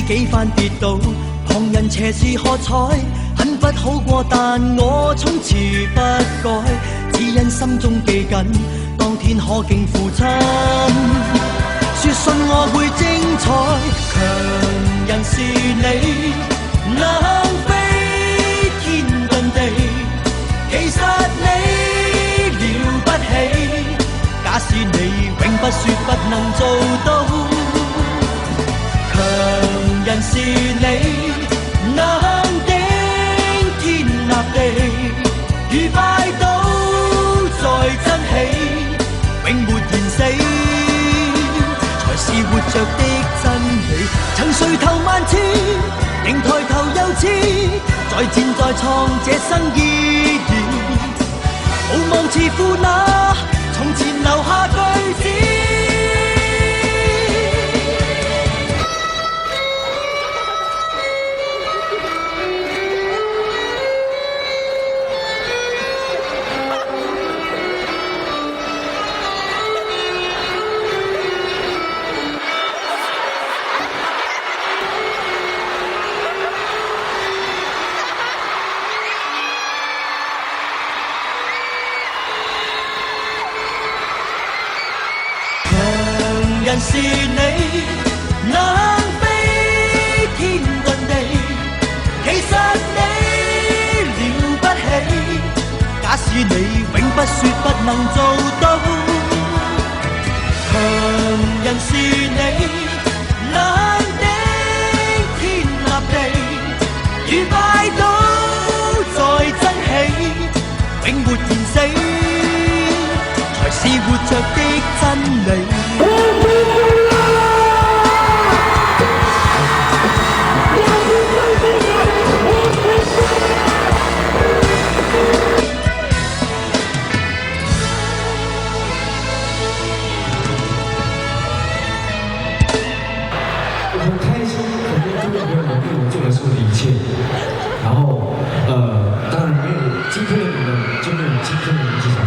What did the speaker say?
幾番跌倒，旁人斜視喝彩，很不好過，但我從詞不改，只因心中記緊，當天可敬父親。說信我會精彩，強人是你，能飛天遁地，其實你了不起，假使你永不說不能做到。強人是你，能頂天立地，如拜倒再爭起，永沒言死，才是活着的真理。曾垂頭萬次，仍抬頭又似，再戰再創這生意義，無望似負那從前留下句子。人是你，能飛天遁地，其實你了不起，假使你永不說不能做到。強人是你，能頂天立地，如拜倒再爭起，永沒言死，才是活着的真理。很开心，很多尊重朋友们为我做了所有的一切，然后当然没有今天的你们，就没有今天的这场